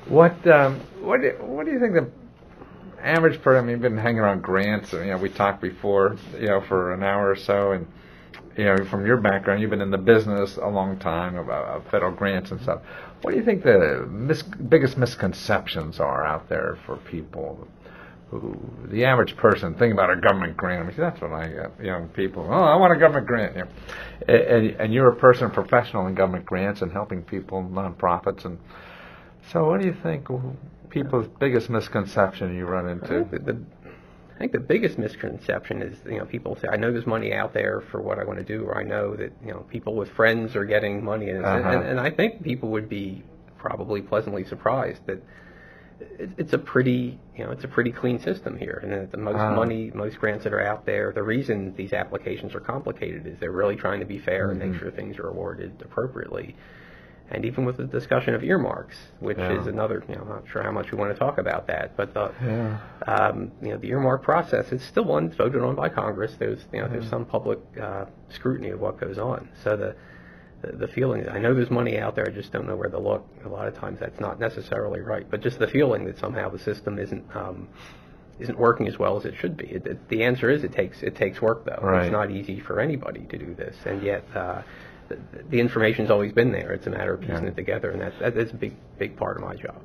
What do you think the average person? I mean, you've been hanging around grants. We talked before, for an hour or so, and from your background, you've been in the business a long time about federal grants and stuff. What do you think the biggest misconceptions are out there for people? Who the average person think about a government grant? I mean, that's what I get. Young people, I want a government grant. And you're a person professional in government grants and helping people, nonprofits, and so what do you think people's biggest misconception you run into? I think the biggest misconception is, people say, I know there's money out there for what I want to do, or I know that, people with friends are getting money, and I think people would be probably pleasantly surprised that it's a pretty clean system here, and that the most grants that are out there, the reason these applications are complicated is they're really trying to be fair and make sure things are awarded appropriately. And even with the discussion of earmarks, which is another, I'm not sure how much we want to talk about that, but the earmark process is still one voted on by Congress. There's some public scrutiny of what goes on. So the feeling is, I know there's money out there, I just don't know where to look. A lot of times that's not necessarily right, but just the feeling that somehow the system isn't working as well as it should be. The answer is it takes work, though. Right. It's not easy for anybody to do this, and yet the information's always been there. It's a matter of piecing it together, and that's a big part of my job.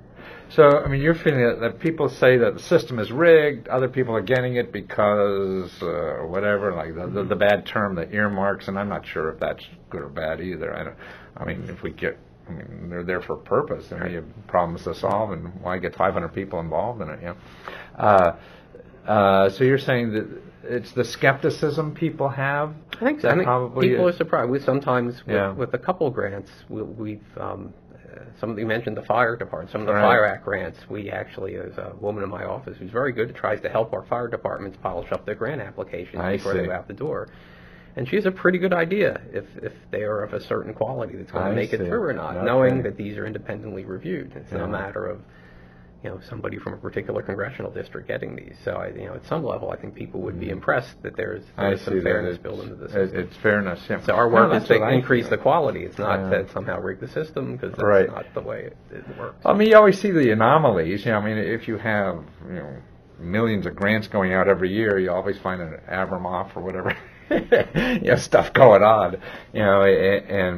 So, I mean, you're feeling that people say that the system is rigged, other people are getting it because whatever, like the bad term, the earmarks, and I'm not sure if that's good or bad either. They're there for a purpose. I mean, you have problems to solve, and why get 500 people involved in it? So you're saying that it's the skepticism people have? I think so. I think people are surprised. Sometimes with a couple of grants, we've somebody mentioned the fire department, some of the Fire Act grants. We actually, there's a woman in my office who's very good, tries to help our fire departments polish up their grant applications before they go out the door. And she has a pretty good idea if they are of a certain quality that's going to make it through or not, knowing that these are independently reviewed. It's not a matter of somebody from a particular congressional district getting these. So, at some level, I think people would be impressed that there's some fairness built into the system. It's fairness, yeah. So our work is to increase the quality. It's not to somehow rig the system, because that's not the way it works. I mean, you always see the anomalies. If you have, millions of grants going out every year, you always find an Abramoff or whatever. Stuff going on,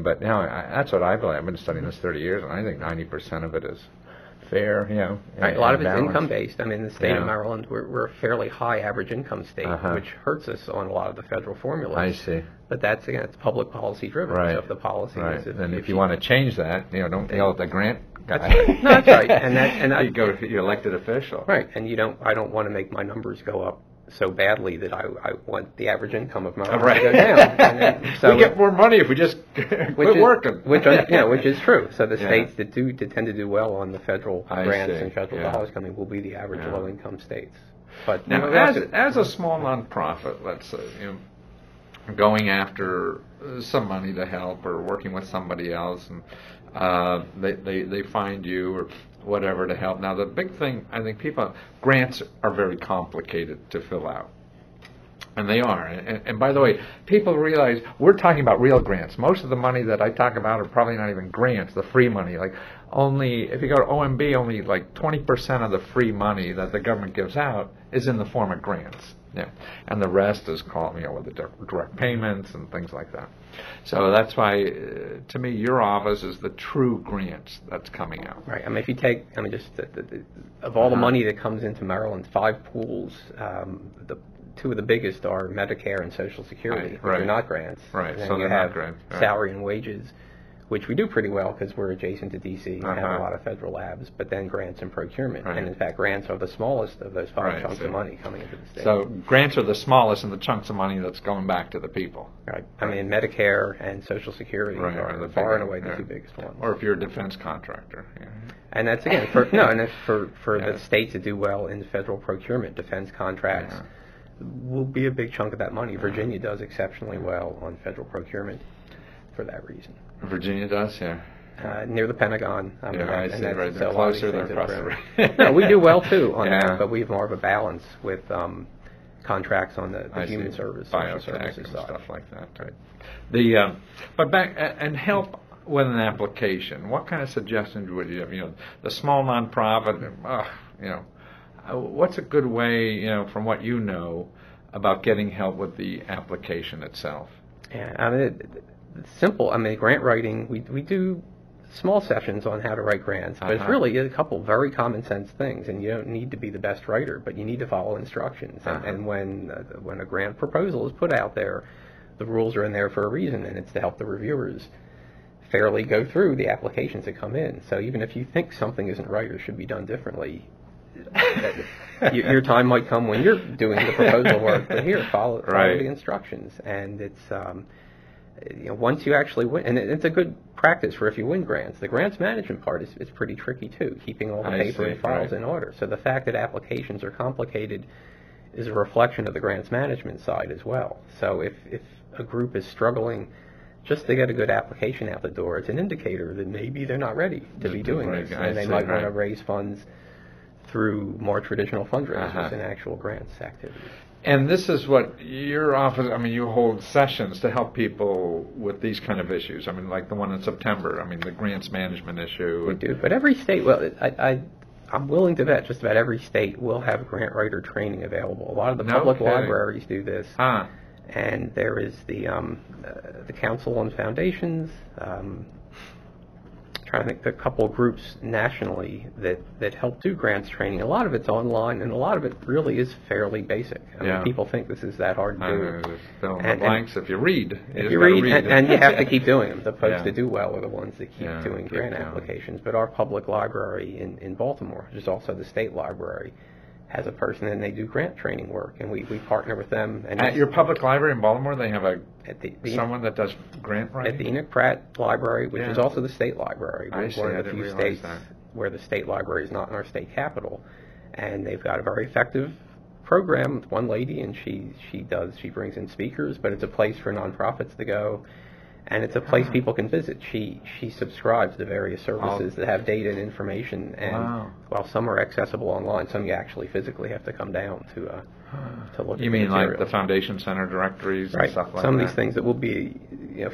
but that's what I believe. I've been studying this 30 years, and I think 90% of it is fair, a lot of it's income-based. I mean, in the state of Maryland, we're a fairly high average income state, which hurts us on a lot of the federal formulas. I see. But that's, again, it's public policy driven. Right. So if the policy is... If you want to change that, don't yell at the grant guy. That's right. And you go to your elected official. Right. And I don't want to make my numbers go up so badly that I want the average income of Maryland to go down. And then, we get more money if we just quit working. Which is true. So the states that tend to do well on the federal grants and federal dollars coming will be the average low-income states. But now, as a small nonprofit, let's say, going after some money to help or working with somebody else, and they find you or whatever to help. Now, the big thing, I think grants are very complicated to fill out. And they are. And by the way, people realize we're talking about real grants. Most of the money that I talk about are probably not even grants, the free money. Like if you go to OMB, only like 20% of the free money that the government gives out is in the form of grants. Yeah, and the rest is called, with the direct payments and things like that. So that's why, to me, your office is the true grants that's coming out. Right. I mean, if you take, of all the money that comes into Maryland, 5 pools, the 2 of the biggest are Medicare and Social Security, which are not grants. Right. And then so you they're have not grants. Right. Salary and wages, which we do pretty well because we're adjacent to D.C. and have a lot of federal labs, but then grants and procurement. Right. And in fact, grants are the smallest of those 5 chunks of money coming into the state. So grants are the smallest of the chunks of money that's going back to the people. Right. I mean, Medicare and Social Security are far and away the 2 biggest ones. Or if you're a defense contractor. Yeah. And that's, again, for the states that do well in federal procurement, defense contracts, will be a big chunk of that money. Virginia does exceptionally well on federal procurement for that reason. Virginia does, near the Pentagon. I see, right. They're closer than across the river. No, we do well, too, on that, but we have more of a balance with contracts on the human service, social services and side. Stuff like that, right. But back, and help, with an application, what kind of suggestions would you have? The small nonprofit, what's a good way, from what you know, about getting help with the application itself? Yeah, I mean, it's simple. I mean, grant writing, we do small sessions on how to write grants, but it's really a couple very common sense things, and you don't need to be the best writer, but you need to follow instructions. And when a grant proposal is put out there, the rules are in there for a reason, and it's to help the reviewers fairly go through the applications that come in. So even if you think something isn't right or should be done differently, your time might come when you're doing the proposal work, but here, follow the instructions. And it's once you actually win, and it's a good practice for if you win grants. The grants management part is pretty tricky too, keeping all the paper and files in order. So the fact that applications are complicated is a reflection of the grants management side as well. So if a group is struggling just to get a good application out the door, it's an indicator that maybe they're not ready to be doing this, and they might want to raise funds through more traditional fundraisers and actual grants activities. And this is what your office, you hold sessions to help people with these kind of issues. Like the one in September, the grants management issue. We do, but every state, I'm willing to bet just about every state will have grant writer training available. A lot of the public libraries do this. And there is the Council on Foundations. Trying to think, there are a couple of groups nationally that help do grants training. A lot of it's online, and a lot of it really is fairly basic. People think this is that hard to do. Fill in the blanks if you read. If you read, and you have to keep doing them. The folks that do well are the ones that keep doing grant applications. But our public library in Baltimore, which is also the state library, has a person, and they do grant training work, and we partner with them. And at your public library in Baltimore, they have someone that does grant writing? At the Enoch Pratt Library, which is also the state library. We're one of the few states where the state library is not in our state capital. And they've got a very effective program with one lady, and she brings in speakers, but it's a place for nonprofits to go. And it's a place people can visit. She subscribes to various services that have data and information, and while some are accessible online, some you actually physically have to come down to look. You mean like the Foundation Center directories and stuff like that? Some of these things that will be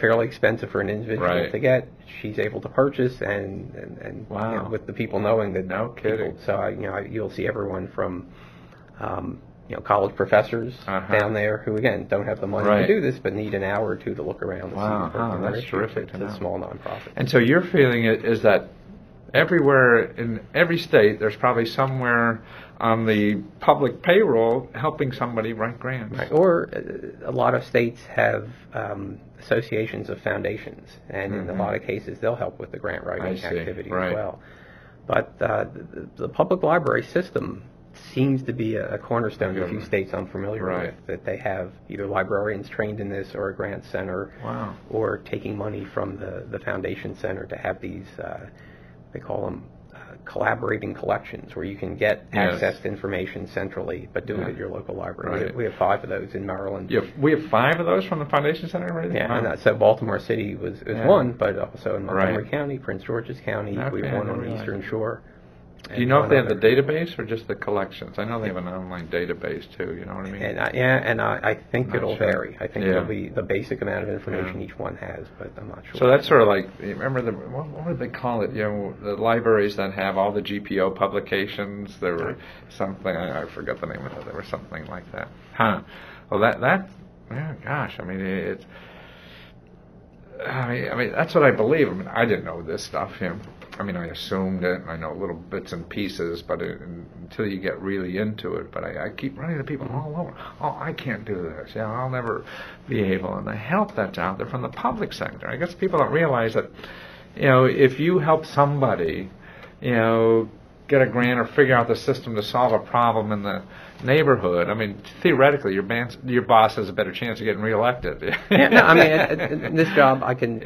fairly expensive for an individual to get, she's able to purchase, and with the people knowing that. No kidding. So you'll see everyone from. College professors down there who, again, don't have the money to do this, but need an hour or two to look around and see that's terrific to small nonprofits. And so your feeling is that everywhere in every state, there's probably somewhere on the public payroll helping somebody write grants. Right. Or a lot of states have associations of foundations, and in a lot of cases, they'll help with the grant writing activity as well. But the public library system seems to be a cornerstone of a few states I'm familiar with, that they have either librarians trained in this or a grant center, or taking money from the foundation center to have these, they call them collaborating collections, where you can get access to information centrally, but do it at your local library. We have 5 of those in Maryland. We have 5 of those from the foundation center already? And so Baltimore City was one, but also in Montgomery County, Prince George's County, we have one on the Eastern Shore. Do you know if they have the database or just the collections? I know they have an online database too. You know what I mean? And I think it'll vary. I think it'll be the basic amount of information each one has, but I'm not sure. So that's sort of like, remember what would they call it? The libraries that have all the GPO publications. There were something, I forgot the name of it. There was something like that. Well, gosh. It's. That's what I believe. I didn't know this stuff. I assumed it, and I know little bits and pieces, but until you get really into it. But I keep running to people all over. Oh, I can't do this. I'll never be able. And the help that's out there from the public sector. I guess people don't realize that, if you help somebody, get a grant or figure out the system to solve a problem in the neighborhood, theoretically, your boss has a better chance of getting reelected. In this job, I can,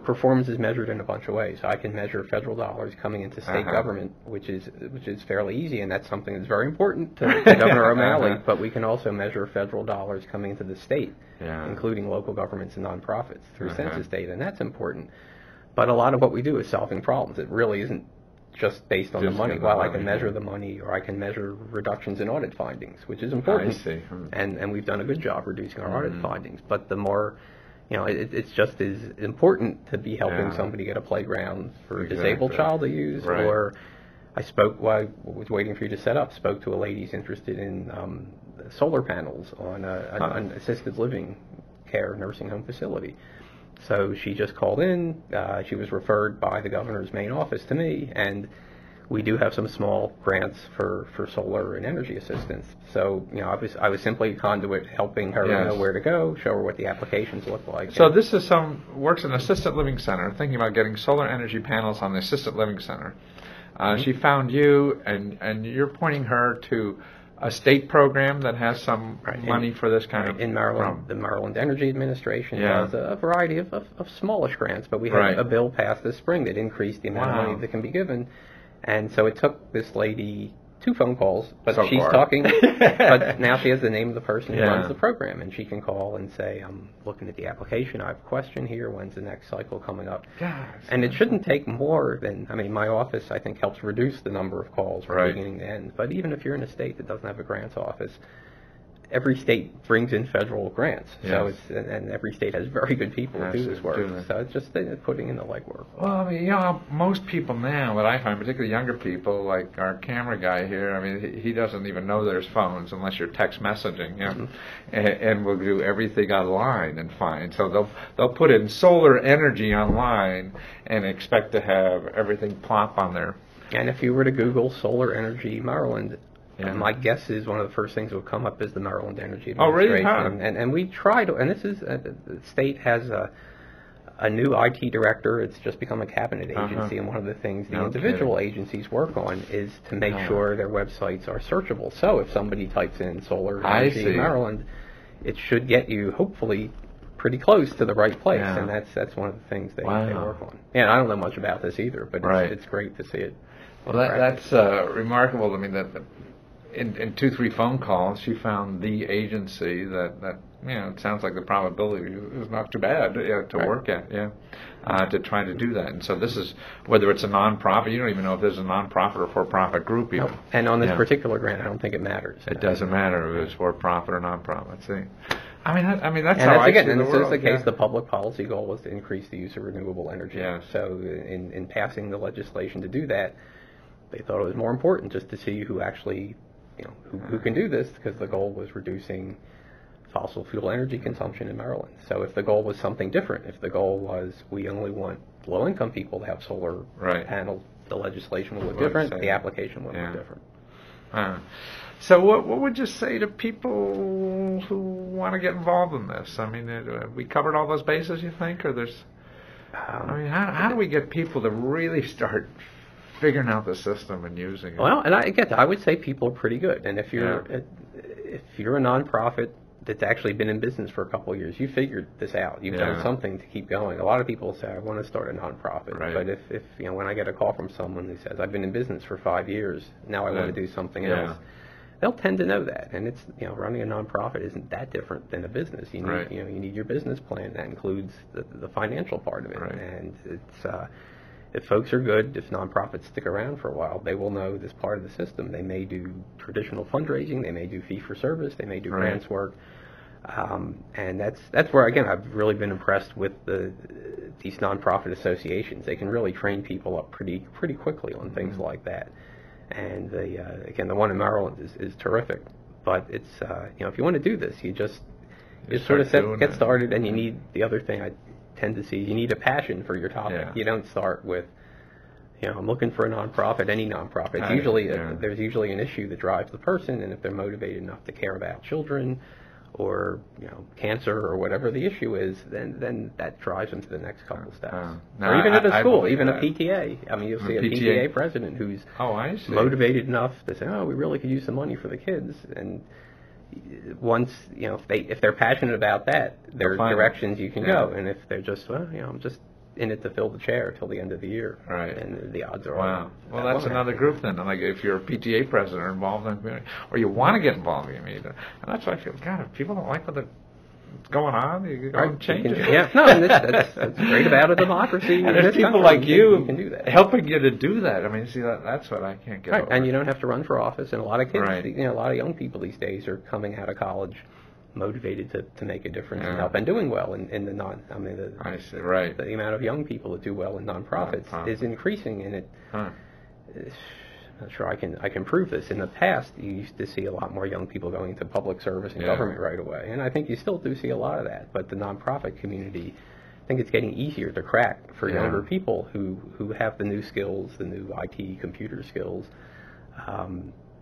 performance is measured in a bunch of ways. I can measure federal dollars coming into state government, which is fairly easy, and that's something that's very important to Governor O'Malley. But we can also measure federal dollars coming into the state, including local governments and nonprofits through census data, and that's important. But a lot of what we do is solving problems. It really isn't just based on the money. While I can measure the money, or I can measure reductions in audit findings, which is important. I see. And we've done a good job reducing our audit findings. But the more it's just as important to be helping somebody get a playground for a disabled child to use. Right. Or I spoke while I was waiting for you to set up. Spoke to a lady who's interested in solar panels on an assisted living care nursing home facility. So she just called in. She was referred by the governor's main office to me, and we do have some small grants for solar and energy assistance. So, I was simply a conduit helping her know where to go, show her what the applications look like. So this is works in an assisted living center, thinking about getting solar energy panels on the assisted living center. She found you, and you're pointing her to a state program that has some money for this kind of... In Maryland, the Maryland Energy Administration has a variety of smallish grants, but we had a bill passed this spring that increased the amount of money that can be given. And so it took this lady 2 phone calls, but she's talking, but now she has the name of the person who runs the program, and she can call and say, I'm looking at the application, I have a question here, when's the next cycle coming up? And it shouldn't take more than, my office, I think, helps reduce the number of calls from beginning to end. But even if you're in a state that doesn't have a grants office, every state brings in federal grants, so and every state has very good people who do this work. So it's just putting in the legwork. Well, most people now, what I find, particularly younger people, like our camera guy here, he doesn't even know there's phones unless you're text messaging him, and will do everything online and fine. So they'll put in solar energy online and expect to have everything plop on there. And if you were to Google solar energy Maryland, my guess is one of the first things that will come up is the Maryland Energy Administration. Oh, really? And we try to, and this is, the state has a new IT director. It's just become a cabinet agency, and one of the things the individual agencies work on is to make sure their websites are searchable. So if somebody types in solar energy Maryland, it should get you, hopefully, pretty close to the right place, and that's one of the things they work on. And I don't know much about this either, but it's great to see it. Well, that's remarkable to me that in 2-3 phone calls, she found the agency that it sounds like the probability is not too bad to work at, to try to do that. And so this is, whether it's a nonprofit, you don't even know if there's a nonprofit or for-profit group even. No. And on this particular grant, I don't think it matters. It doesn't matter if it's for-profit or nonprofit. See, that's how I see the world. This is the case. The public policy goal was to increase the use of renewable energy. So in passing the legislation to do that, they thought it was more important just to see who actually, who can do this, because the goal was reducing fossil fuel energy consumption in Maryland. So if the goal was something different, if the goal was we only want low-income people to have solar panels, the legislation would look different, the application would look different. So what would you say to people who want to get involved in this? We covered all those bases, you think? Or there's... how do we get people to really start figuring out the system and using it? Well, and I would say people are pretty good. And if you're a nonprofit that's actually been in business for a couple of years, you figured this out. You've done something to keep going. A lot of people say, I want to start a nonprofit. But if when I get a call from someone who says, I've been in business for 5 years, now I want to do something else, they'll tend to know that. And it's, running a nonprofit isn't that different than a business. You need, you need your business plan. That includes the financial part of it. And it's, if folks are good, if nonprofits stick around for a while, they will know this part of the system. They may do traditional fundraising, they may do fee-for-service, they may do grants work, and that's where, again, I've really been impressed with these nonprofit associations. They can really train people up pretty quickly on things like that. And the one in Maryland is terrific. But it's if you want to do this, you sort of get started, and you need the other thing I tend to see, you need a passion for your topic. You don't start with, I'm looking for a nonprofit, any nonprofit. It's usually there's usually an issue that drives the person, and if they're motivated enough to care about children or cancer or whatever the issue is, then that drives them to the next couple of steps. Or even at a school, even a PTA. You'll see a PTA president who's motivated enough to say, we really could use some money for the kids. And once, if they're passionate about that, there are directions you can go. And if they're just, I'm just in it to fill the chair till the end of the year, and the odds are well, that's another group then. Like if you're a PTA president or involved in the community, or you want to get involved in the community, and that's why I feel, God, if people don't like what's going on, you go and change it. And that's great about a democracy. And there's people like you can do that, helping you to do that. See, that's what I can't get over. And you don't have to run for office. And a lot of kids, a lot of young people these days are coming out of college motivated to make a difference and help, and doing well in the I see, right. The amount of young people that do well in nonprofits is increasing, and it. I'm not sure I can prove this. In the past, you used to see a lot more young people going into public service and government right away, and I think you still do see a lot of that. But the nonprofit community, I think it's getting easier to crack for younger people who have the new skills, the new IT computer skills.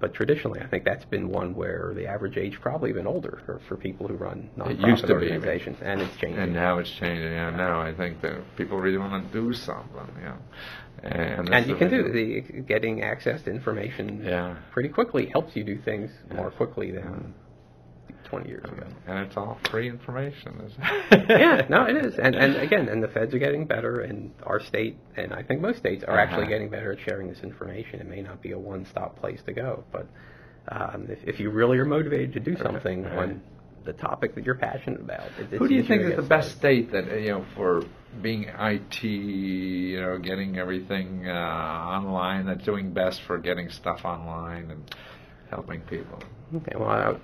But traditionally, I think that's been one where the average age probably been older for people who run nonprofit organizations, and it's changing. And now it's changing. Yeah, now I think that people really want to do something. Yeah, and you can getting access to information pretty quickly helps you do things more quickly than 20 years ago. And it's all free information, isn't it? Yeah, no, it is. And again, and the feds are getting better, and our state, and I think most states are actually getting better at sharing this information. It may not be a one-stop place to go, but if you really are motivated to do something on the topic that you're passionate about, who do you think is the best state that for being IT, getting everything online, that's doing best for getting stuff online and helping people? Okay, well,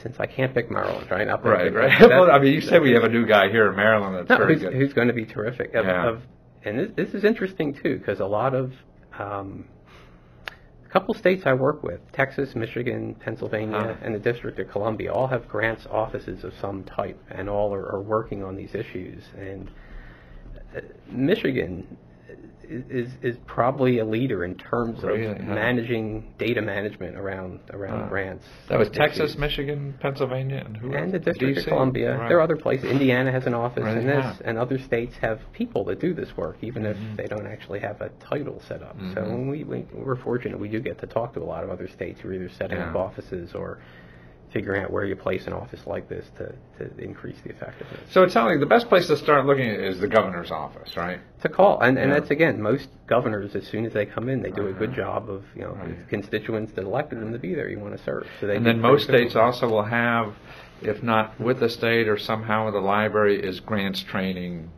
since I can't pick Maryland, right? Right. Well, I mean, you said we have a new guy here in Maryland that's very good. Who's going to be terrific. And this is interesting, too, because a lot of, a couple states I work with, Texas, Michigan, Pennsylvania, and the District of Columbia, all have grants offices of some type, and all are working on these issues. And Michigan is probably a leader in terms of managing data management around grants. That was Texas, Michigan, Pennsylvania, and who? And the District of Columbia. Right. There are other places. Indiana has an office in this, and other states have people that do this work, even if they don't actually have a title set up. So we're fortunate we do get to talk to a lot of other states who are either setting up offices or figuring out where you place an office like this to increase the effectiveness. So it sounds like the best place to start looking at is the governor's office, right? To call, and that's, again, most governors, as soon as they come in, they do a good job of, the constituents that elected them to be there you want to serve. So and then most states also will have, if not with the state or somehow with the library, is grants training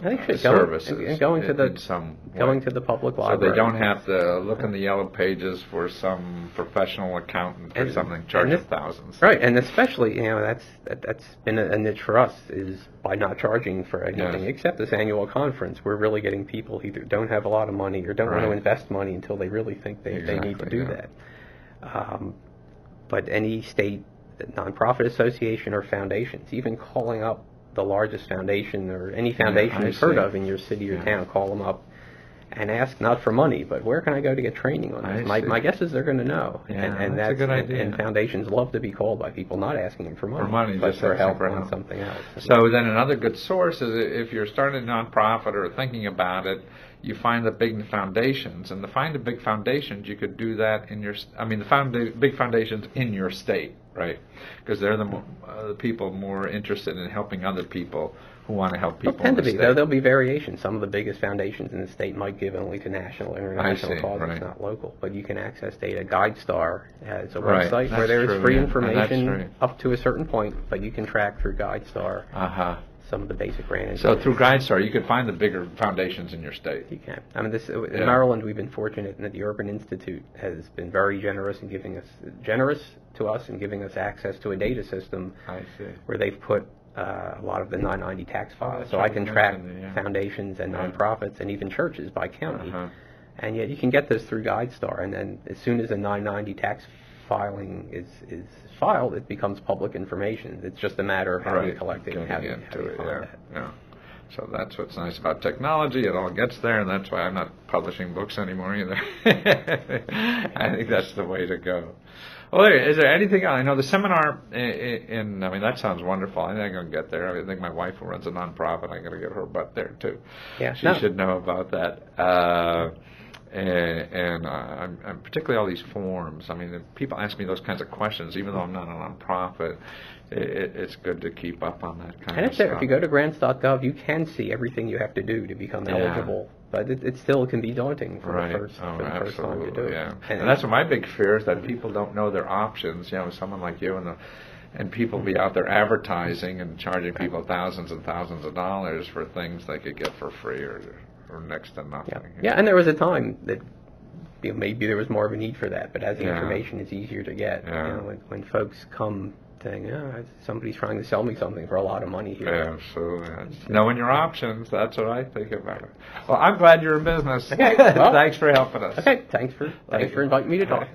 I think services going to the public library. So they don't have to look in the yellow pages for some professional accountant or something charging thousands. Right, and especially that's been a niche for us, is by not charging for anything except this annual conference. We're really getting people who either don't have a lot of money or don't want to invest money until they really think they need to do that. But any state nonprofit association or foundations, even calling up the largest foundation or any foundation you've heard of in your city or town, call them up and ask not for money, but where can I go to get training on this? My guess is they're going to know. And that's a good idea. And foundations love to be called by people not asking them for money but for help on something else. So then another good source is if you're starting a nonprofit or thinking about it, you find the big foundations, and to find the big foundations, you could do that in the big foundations in your state, right? Because they're the people more interested in helping other people who want to help people. Tend to be, though. There'll be variations. Some of the biggest foundations in the state might give only to national or international causes, not local. But you can access data. GuideStar has a website where there's free information up to a certain point, but you can track through GuideStar. Some of the basic grant. So through GuideStar, you can find the bigger foundations in your state. You can. I mean, in Maryland, we've been fortunate in that the Urban Institute has been very generous to us and giving us access to a data system where they've put a lot of the 990 tax files. So I can track foundations and nonprofits and even churches by county. And yet you can get this through GuideStar, and then as soon as a 990 tax filing is filed, it becomes public information. It's just a matter of how you collect it and how you find it. So that's what's nice about technology. It all gets there, and that's why I'm not publishing books anymore either. I think that's the way to go. Well, is there anything else? I know the seminar that sounds wonderful. I think I'm going to get there. I think my wife, who runs a nonprofit, I'm going to get her butt there, too. She should know about that. And I'm particularly all these forms. I mean, if people ask me those kinds of questions, even though I'm not a nonprofit, it's good to keep up on that kind of stuff. If you go to grants.gov, you can see everything you have to do to become eligible. But it still can be daunting for the first time you do it. And that's what my big fear is, that people don't know their options. Someone like you and people be out there advertising and charging people thousands and thousands of dollars for things they could get for free or next to nothing. And there was a time that maybe there was more of a need for that, but as the information is easier to get, when folks come saying, somebody's trying to sell me something for a lot of money here. Yeah, so knowing your options, that's what I think about it. Well, I'm glad you're in business. Okay, well, thanks for helping us. Okay, thanks for inviting me to talk.